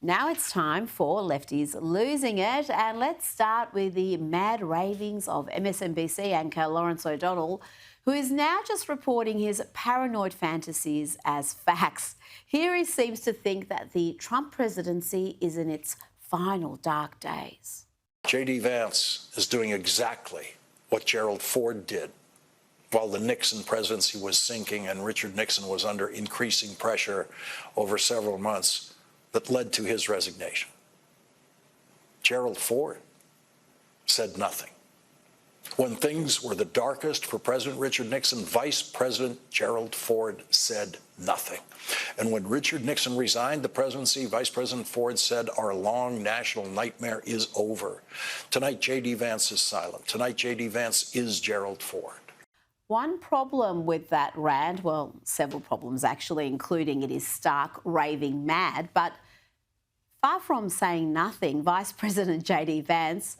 Now it's time for Lefties Losing It, and let's start with the mad ravings of MSNBC anchor Lawrence O'Donnell, who is now just reporting his paranoid fantasies as facts. Here he seems to think that the Trump presidency is in its final dark days. J.D. Vance is doing exactly what Gerald Ford did while the Nixon presidency was sinking and Richard Nixon was under increasing pressure over several months that led to his resignation. Gerald Ford said nothing. When things were the darkest for President Richard Nixon, Vice President Gerald Ford said nothing. And when Richard Nixon resigned the presidency, Vice President Ford said, "Our long national nightmare is over." Tonight, J.D. Vance is silent. Tonight, J.D. Vance is Gerald Ford. One problem with that rant, well, several problems actually, including it is stark raving mad, but far from saying nothing, Vice President J.D. Vance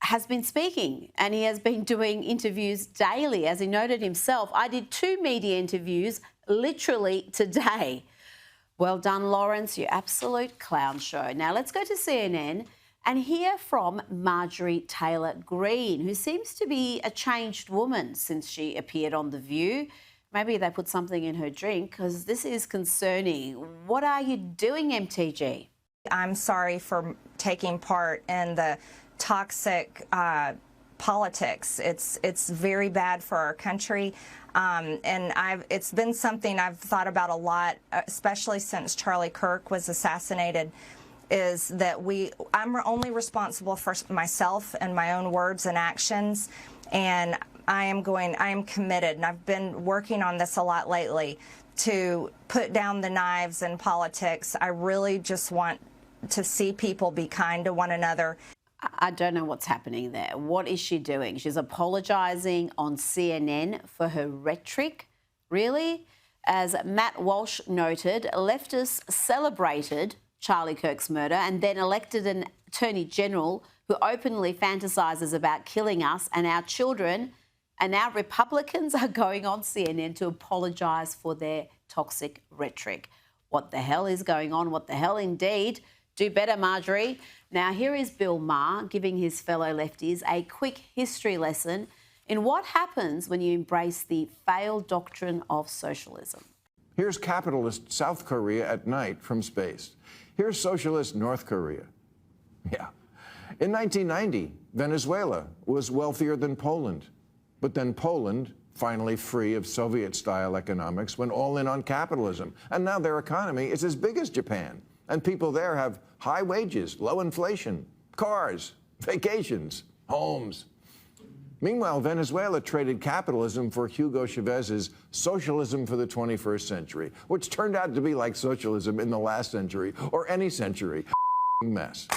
has been speaking, and he has been doing interviews daily. As he noted himself, "I did 2 media interviews literally today." Well done, Lawrence, you absolute clown show. Now let's go to CNN and hear from Marjorie Taylor Greene, who seems to be a changed woman since she appeared on The View. Maybe they put something in her drink, because this is concerning. What are you doing, MTG? I'm sorry for taking part in the toxic politics. It's very bad for our country, and it's been something I've thought about a lot, especially since Charlie Kirk was assassinated. Is that I'm only responsible for myself and my own words and actions, and I am committed, and I've been working on this a lot lately, to put down the knives in politics. I really just want to see people be kind to one another. I don't know what's happening there. What is she doing? She's apologising on CNN for her rhetoric? Really? As Matt Walsh noted, leftists celebrated Charlie Kirk's murder and then elected an Attorney General who openly fantasises about killing us and our children, and now Republicans are going on CNN to apologise for their toxic rhetoric. What the hell is going on? What the hell indeed? Do better, Marjorie. Now, here is Bill Maher giving his fellow lefties a quick history lesson in what happens when you embrace the failed doctrine of socialism. Here's capitalist South Korea at night from space. Here's socialist North Korea. Yeah. In 1990, Venezuela was wealthier than Poland. But then Poland, finally free of Soviet-style economics, went all in on capitalism. And now their economy is as big as Japan. And people there have high wages, low inflation, cars, vacations, homes. Meanwhile, Venezuela traded capitalism for Hugo Chavez's socialism for the 21st century, which turned out to be like socialism in the last century or any century. Mess.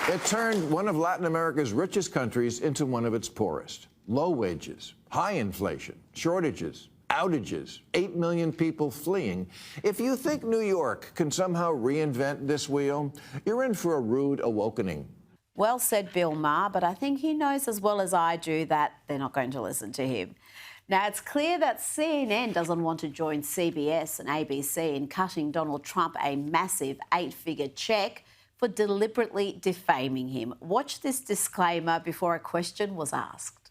It turned one of Latin America's richest countries into one of its poorest. Low wages, high inflation, shortages, outages, 8 million people fleeing. If you think New York can somehow reinvent this wheel, you're in for a rude awakening. Well said, Bill Maher, but I think he knows as well as I do that they're not going to listen to him. Now, it's clear that CNN doesn't want to join CBS and ABC in cutting Donald Trump a massive 8-figure check for deliberately defaming him. Watch this disclaimer before a question was asked.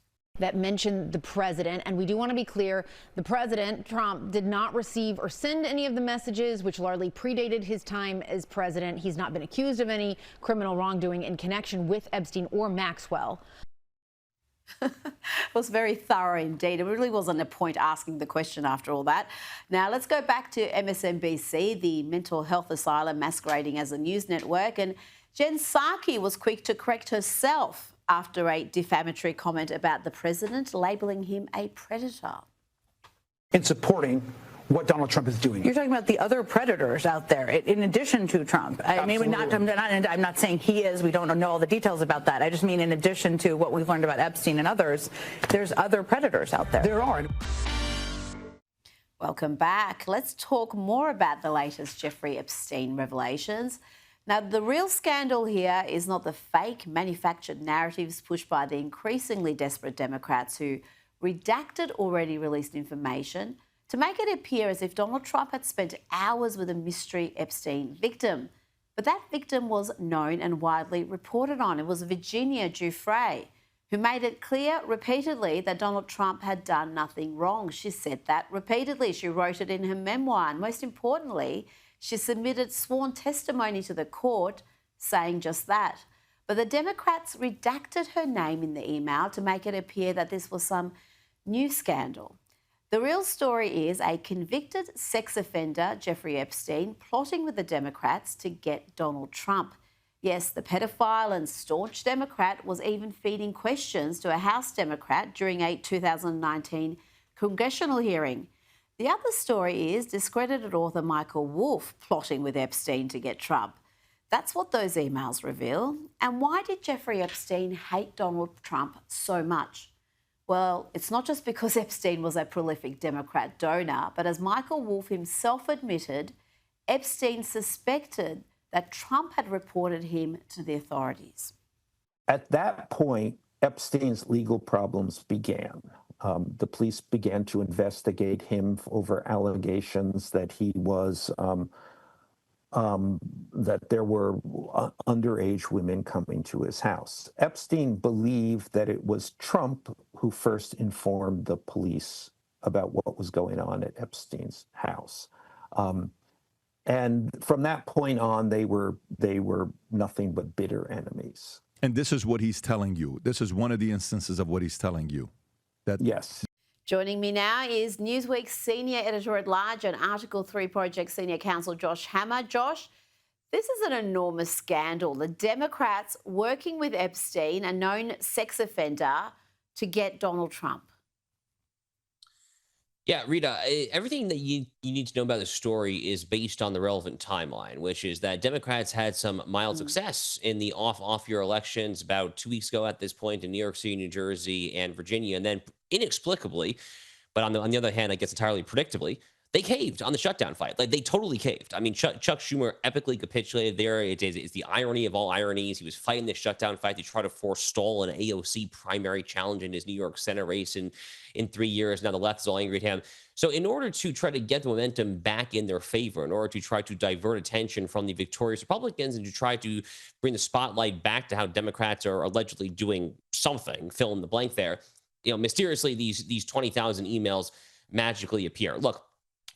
That mentioned the president, and we do want to be clear, the president, Trump, did not receive or send any of the messages, which largely predated his time as president. He's not been accused of any criminal wrongdoing in connection with Epstein or Maxwell. It was very thorough indeed. It really wasn't a point asking the question after all that. Now, let's go back to MSNBC, the mental health asylum masquerading as a news network, and Jen Psaki was quick to correct herself after a defamatory comment about the president, labelling him a predator. In supporting what Donald Trump is doing. You're talking about the other predators out there, in addition to Trump. I mean, I'm not saying he is. We don't know all the details about that. I just mean in addition to what we've learned about Epstein and others, there's other predators out there. There are. Welcome back. Let's talk more about the latest Jeffrey Epstein revelations. Now, the real scandal here is not the fake manufactured narratives pushed by the increasingly desperate Democrats who redacted already released information to make it appear as if Donald Trump had spent hours with a mystery Epstein victim. But that victim was known and widely reported on. It was Virginia Giuffre, who made it clear repeatedly that Donald Trump had done nothing wrong. She said that repeatedly. She wrote it in her memoir. And most importantly, she submitted sworn testimony to the court saying just that. But the Democrats redacted her name in the email to make it appear that this was some new scandal. The real story is a convicted sex offender, Jeffrey Epstein, plotting with the Democrats to get Donald Trump. Yes, the pedophile and staunch Democrat was even feeding questions to a House Democrat during a 2019 congressional hearing. The other story is discredited author Michael Wolff plotting with Epstein to get Trump. That's what those emails reveal. And why did Jeffrey Epstein hate Donald Trump so much? Well, it's not just because Epstein was a prolific Democrat donor, but as Michael Wolff himself admitted, Epstein suspected that Trump had reported him to the authorities. At that point, Epstein's legal problems began. The police began to investigate him over allegations that he was that there were underage women coming to his house. Epstein believed that it was Trump who first informed the police about what was going on at Epstein's house. And from that point on, they were nothing but bitter enemies. And this is what he's telling you. This is one of the instances of what he's telling you. Yes. Joining me now is Newsweek's senior editor-at-large and Article 3 Project senior counsel Josh Hammer. Josh, this is an enormous scandal. The Democrats working with Epstein, a known sex offender, to get Donald Trump. Yeah, Rita, everything that you need to know about the story is based on the relevant timeline, which is that Democrats had some mild success in the off-year elections about 2 weeks ago at this point in New York City, New Jersey, and Virginia. And then inexplicably, but on the other hand, I guess entirely predictably, they caved on the shutdown fight. Like, they totally caved. I mean, Chuck Schumer epically capitulated there. It's the irony of all ironies. He was fighting the shutdown fight to try to forestall an AOC primary challenge in his New York Senate race in 3 years. Now the left is all angry at him. So in order to try to get the momentum back in their favor, in order to try to divert attention from the victorious Republicans and to try to bring the spotlight back to how Democrats are allegedly doing something, fill in the blank there, mysteriously these 20,000 emails magically appear. Look,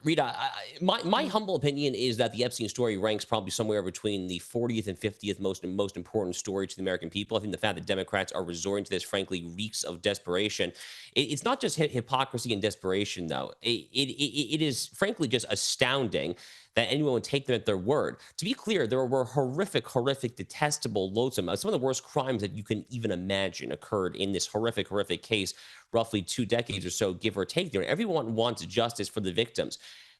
Rita, my humble opinion is that the Epstein story ranks probably somewhere between the 40th and 50th most important story to the American people. I think the fact that Democrats are resorting to this, frankly, reeks of desperation. It's not just hypocrisy and desperation, though. It is, frankly, just astounding that anyone would take them at their word. To be clear, there were horrific, detestable, loathsome, some of the worst crimes that you can even imagine occurred in this horrific case, roughly 2 decades or so, give or take there. Everyone wants justice for the victims.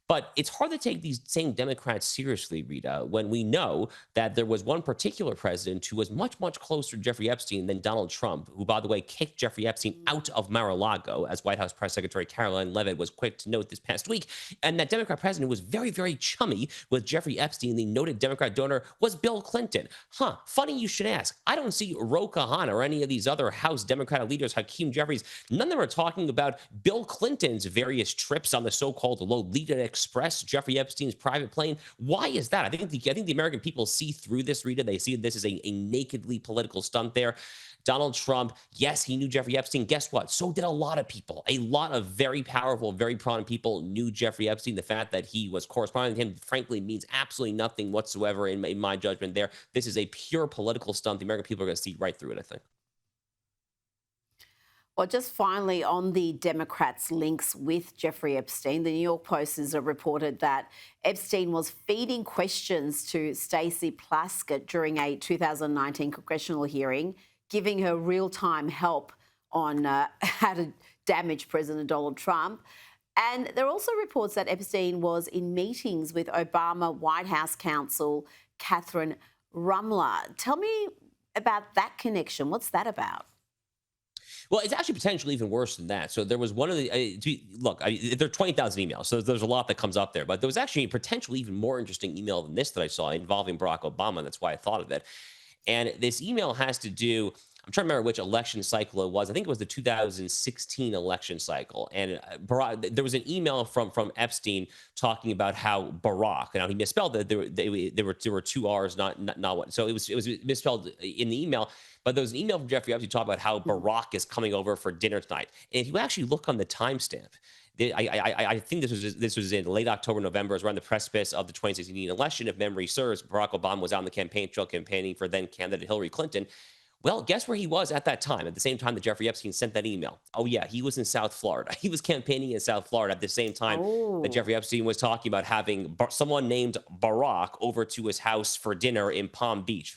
But it's hard to take these same Democrats seriously, Rita, when we know that there was one particular president who was much closer to Jeffrey Epstein than Donald Trump, who, by the way, kicked Jeffrey Epstein out of Mar-a-Lago, as White House Press Secretary Caroline Leavitt was quick to note this past week. And that Democrat president was very chummy with Jeffrey Epstein. The noted Democrat donor was Bill Clinton. Funny you should ask. I don't see Ro Khanna or any of these other House Democratic leaders, Hakeem Jeffries. None of them are talking about Bill Clinton's various trips on the so-called Lolita Express, Jeffrey Epstein's private plane. Why is that? I think the American people see through this, Rita. They see this as a nakedly political stunt there. Donald Trump, yes, he knew Jeffrey Epstein. Guess what? So did a lot of people. A lot of very powerful, very prominent people knew Jeffrey Epstein. The fact that he was corresponding with him, frankly, means absolutely nothing whatsoever in my judgment there. This is a pure political stunt. The American people are going to see right through it, I think. Well, just finally on the Democrats' links with Jeffrey Epstein, the New York Post has reported that Epstein was feeding questions to Stacey Plaskett during a 2019 congressional hearing, giving her real-time help on how to damage President Donald Trump. And there are also reports that Epstein was in meetings with Obama White House counsel Catherine Rumler. Tell me about that connection. What's that about? Well, it's actually potentially even worse than that. So there was one of the look, there are 20,000 emails, so there's a lot that comes up there. But there was actually a potentially even more interesting email than this that I saw involving Barack Obama. That's why I thought of it. And this email has to do I'm trying to remember which election cycle it was. I think it was the 2016 election cycle. And there was an email from Epstein talking about how Barack, now he misspelled it. There were two R's, not one. So it was misspelled in the email. But there was an email from Jeffrey Epstein talking about how Barack is coming over for dinner tonight. And if you actually look on the timestamp, I think this was in late October, November. It was around the precipice of the 2016 election. If memory serves, Barack Obama was out on the campaign trail campaigning for then candidate Hillary Clinton. Well, guess where he was at that time, at the same time that Jeffrey Epstein sent that email? Oh, yeah, he was in South Florida. He was campaigning in South Florida at the same time that Jeffrey Epstein was talking about having someone named Barack over to his house for dinner in Palm Beach.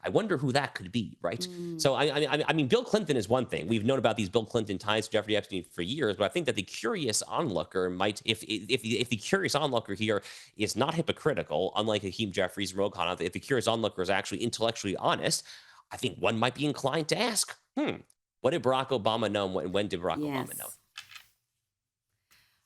I wonder who that could be, right? So, I mean, Bill Clinton is one thing. We've known about these Bill Clinton ties to Jeffrey Epstein for years, but I think that the curious onlooker might, if the curious onlooker here is not hypocritical, unlike Hakeem Jeffries and Ro Khanna, if the curious onlooker is actually intellectually honest, I think one might be inclined to ask, what did Barack Obama know and when did Barack Obama know?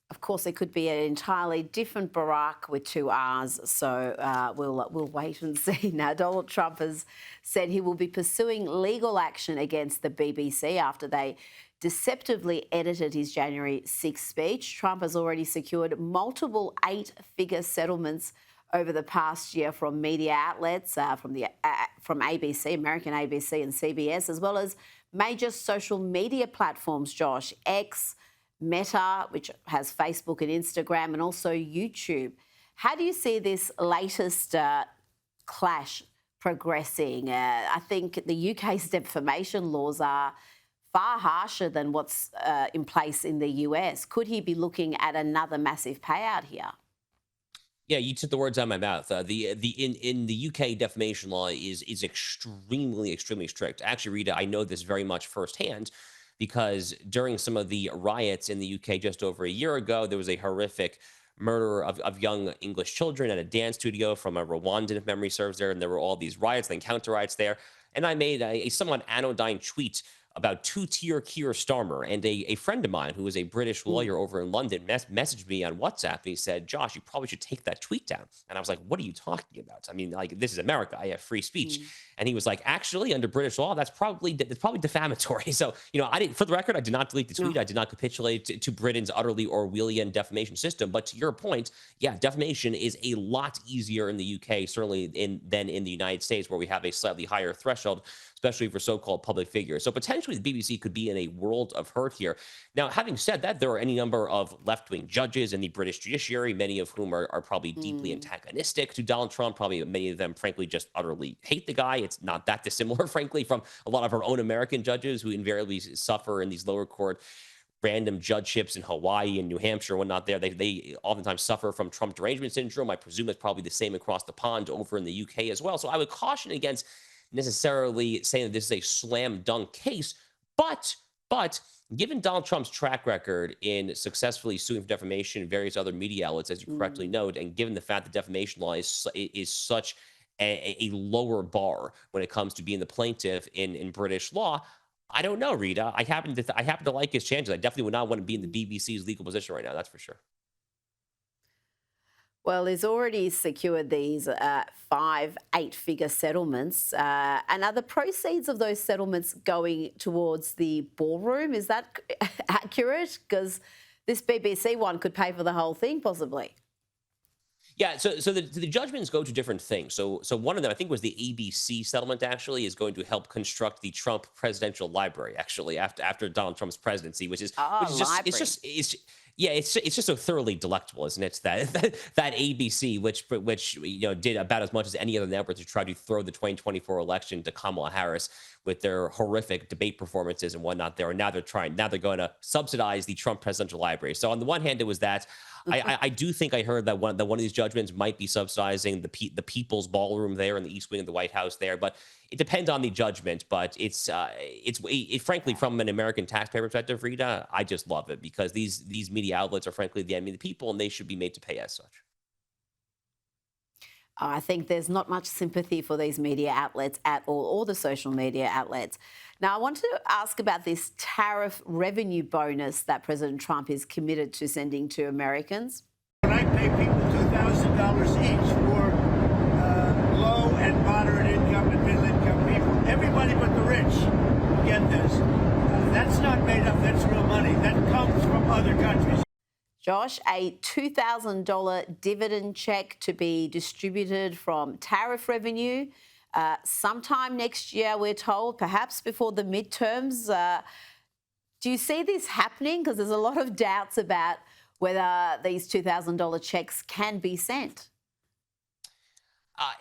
Of course, it could be an entirely different Barack with two R's, so we'll wait and see. Now, Donald Trump has said he will be pursuing legal action against the BBC after they deceptively edited his January 6th speech. Trump has already secured multiple 8-figure settlements over the past year from media outlets, from ABC, American ABC and CBS, as well as major social media platforms, Josh, X, Meta, which has Facebook and Instagram, and also YouTube. How do you see this latest clash progressing? I think the UK's defamation laws are far harsher than what's in place in the US. Could he be looking at another massive payout here? Yeah, you took the words out of my mouth. In the UK, defamation law is extremely strict. Actually, Rita, I know this very much firsthand because during some of the riots in the UK just over a year ago, there was a horrific murder of young English children at a dance studio from a Rwandan, if memory serves there, and there were all these riots and counter riots there. And I made a somewhat anodyne tweet about two-tier Keir Starmer, and a friend of mine who is a British lawyer over in London messaged me on WhatsApp, and he said, Josh, you probably should take that tweet down. And I was like, what are you talking about? I mean, like, this is America. I have free speech. And he was like, actually, under British law, that's probably defamatory. So, you know, for the record, I did not delete the tweet. I did not capitulate to Britain's utterly Orwellian defamation system. But to your point, yeah, defamation is a lot easier in the UK, certainly than in the United States, where we have a slightly higher threshold, especially for so-called public figures. So potentially the BBC could be in a world of hurt here. Now, having said that, there are any number of left-wing judges in the British judiciary, many of whom are probably deeply antagonistic to Donald Trump. Probably many of them, frankly, just utterly hate the guy. It's not that dissimilar, frankly, from a lot of our own American judges who invariably suffer in these lower court random judgeships in Hawaii and New Hampshire and whatnot there. They oftentimes suffer from Trump derangement syndrome. I presume it's probably the same across the pond over in the UK as well. So I would caution against necessarily saying that this is a slam dunk case, but given Donald Trump's track record in successfully suing for defamation and various other media outlets, as you correctly note, and given the fact that defamation law is such a lower bar when it comes to being the plaintiff in British law, I don't know, Rita. I happen to like his chances. I definitely would not want to be in the BBC's legal position right now. That's for sure. Well, he's already secured these 8-figure settlements. And are the proceeds of those settlements going towards the ballroom? Is that accurate? Because this BBC one could pay for the whole thing, possibly. Yeah, so the judgments go to different things. So one of them, I think, was the ABC settlement. Actually, is going to help construct the Trump Presidential Library. Actually, after Donald Trump's presidency, which is it's just so thoroughly delectable, isn't it? That ABC, which you know did about as much as any other network to try to throw the 2024 election to Kamala Harris with their horrific debate performances and whatnot there. And now they're going to subsidize the Trump Presidential Library. So on the one hand, it was that. I do think I heard that one of these judgments might be subsidizing the People's Ballroom there in the East Wing of the White House there, but it depends on the judgment. But it's frankly, from an American taxpayer perspective, Rita, I just love it because these media outlets are frankly the enemy of the people, and they should be made to pay as such. I think there's not much sympathy for these media outlets at all, or the social media outlets. Now, I want to ask about this tariff revenue bonus that President Trump is committed to sending to Americans. When I pay people $2,000 each for low and moderate income and middle income people, everybody but the rich. get this. That's not made up. That's real money. That comes from other countries. Josh, a $2,000 dividend check to be distributed from tariff revenue sometime next year, we're told, perhaps before the midterms. Do you see this happening? Because there's a lot of doubts about whether these $2,000 checks can be sent.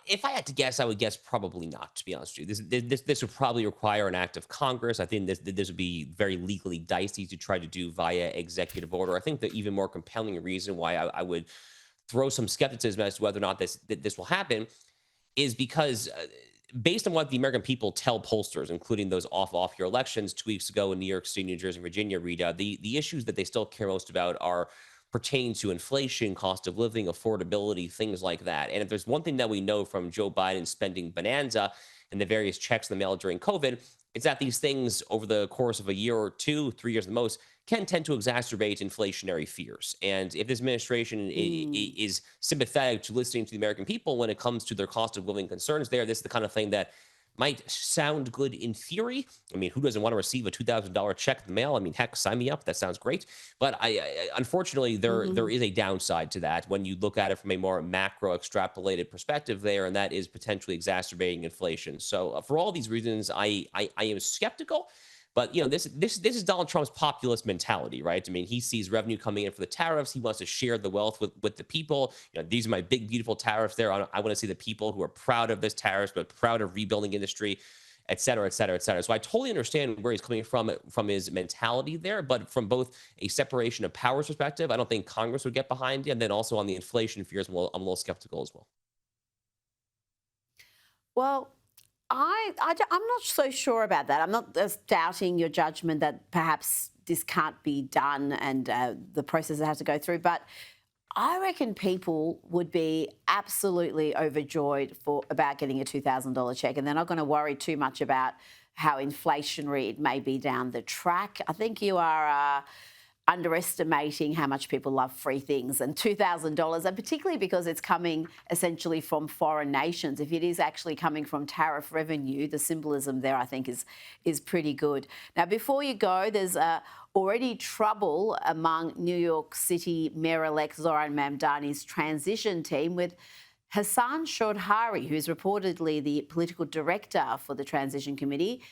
If I had to guess, I would guess probably not, to be honest with you. This would probably require an act of Congress. I think this would be very legally dicey to try to do via executive order. I think the even more compelling reason why I would throw some skepticism as to whether or not this will happen is because based on what the American people tell pollsters, including those off-year elections 2 weeks ago in New York City, New Jersey, and Virginia, Rita, the issues that they still care most about are pertain to inflation, cost of living, affordability, things like that. And if there's one thing that we know from Joe Biden's spending bonanza and the various checks in the mail during COVID, it's that these things over the course of a year or 2, 3 years at the most can tend to exacerbate inflationary fears. And if this administration is sympathetic to listening to the American people when it comes to their cost of living concerns this is the kind of thing that might sound good in theory. I mean, who doesn't want to receive a $2,000 check in the mail? I mean, heck, sign me up. That sounds great. But unfortunately, there is a downside to that when you look at it from a more macro extrapolated perspective there, and that is potentially exacerbating inflation. So for all these reasons, I am skeptical. But, you know, this is Donald Trump's populist mentality, right? I mean, he sees revenue coming in for the tariffs. He wants to share the wealth with the people. You know, these are my big, beautiful tariffs there. I want to see the people who are proud of this tariffs, but proud of rebuilding industry, et cetera, et cetera, et cetera. So I totally understand where he's coming from his mentality there. But from both a separation of powers perspective, I don't think Congress would get behind it. And then also on the inflation fears, I'm a little skeptical as well. Well, I'm not so sure about that. I'm not doubting your judgment that perhaps this can't be done and the process that has to go through. But I reckon people would be absolutely overjoyed about getting a $2,000 check, and they're not going to worry too much about how inflationary it may be down the track. I think you are underestimating how much people love free things, and $2,000, and particularly because it's coming essentially from foreign nations. If it is actually coming from tariff revenue, the symbolism there, I think, is pretty good. Now, before you go, there's already trouble among New York City Mayor-elect Zoran Mamdani's transition team with Hassan Chaudhary, who's reportedly the political director for the transition committee.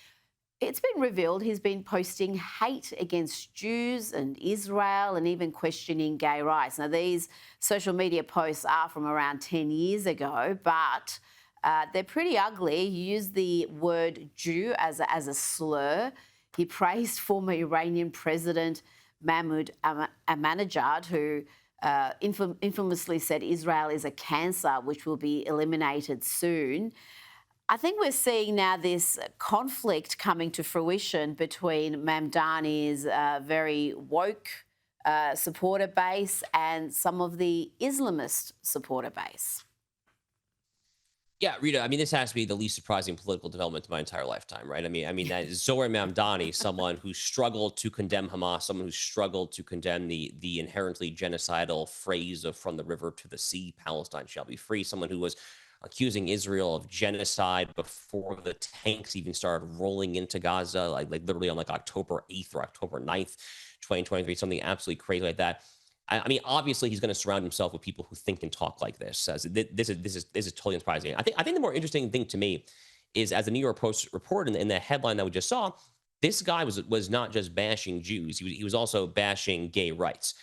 It's been revealed he's been posting hate against Jews and Israel and even questioning gay rights. Now, these social media posts are from around 10 years ago, but they're pretty ugly. He used the word Jew as a slur. He praised former Iranian President Mahmoud Ahmadinejad, who infamously said Israel is a cancer which will be eliminated soon. I think we're seeing now this conflict coming to fruition between Mamdani's very woke supporter base and some of the Islamist supporter base. Yeah, Rita, I mean, this has to be the least surprising political development of my entire lifetime, right? I mean, that is Zohran Mamdani, someone who struggled to condemn Hamas, someone who struggled to condemn the inherently genocidal phrase of from the river to the sea, Palestine shall be free, someone who was accusing Israel of genocide before the tanks even started rolling into Gaza, like literally on October 8th or October 9th, 2023, something absolutely crazy like that. I mean, obviously, he's going to surround himself with people who think and talk like this. This is totally unsurprising. I think the more interesting thing to me is, as the New York Post reported in the headline that we just saw, this guy was not just bashing Jews; he was also bashing gay rights.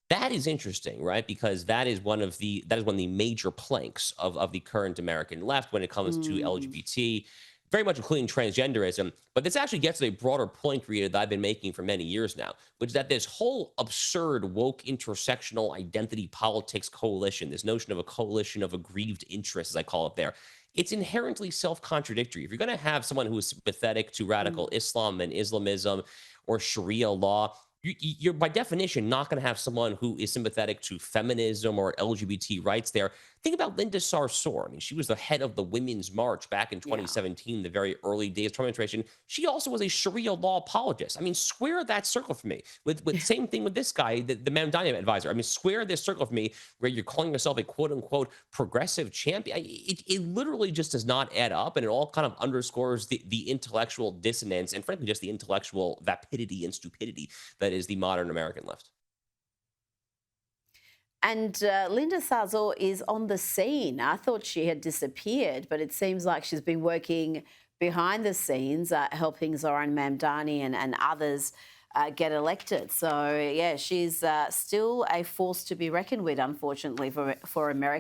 That is interesting, right? Because that is one of the major planks of the current American left when it comes to LGBT, very much including transgenderism. But this actually gets to a broader point, Rita, that I've been making for many years now, which is that this whole absurd woke intersectional identity politics coalition, this notion of a coalition of aggrieved interests, as I call it there, it's inherently self-contradictory. If you're going to have someone who is sympathetic to radical Islam and Islamism or Sharia law, you're by definition not going to have someone who is sympathetic to feminism or LGBT rights there. Think about Linda Sarsour. I mean, she was the head of the Women's March back in 2017, the very early days of Trump administration. She also was a Sharia law apologist. I mean, square that circle for me. With same thing with this guy, the Mamdani advisor. I mean, square this circle for me where you're calling yourself a quote unquote progressive champion. It literally just does not add up, and it all kind of underscores the intellectual dissonance and frankly just the intellectual vapidity and stupidity that is the modern American left. And Linda Sarsour is on the scene. I thought she had disappeared, but it seems like she's been working behind the scenes, helping Zoran Mamdani and others get elected. So, yeah, she's still a force to be reckoned with, unfortunately, for America.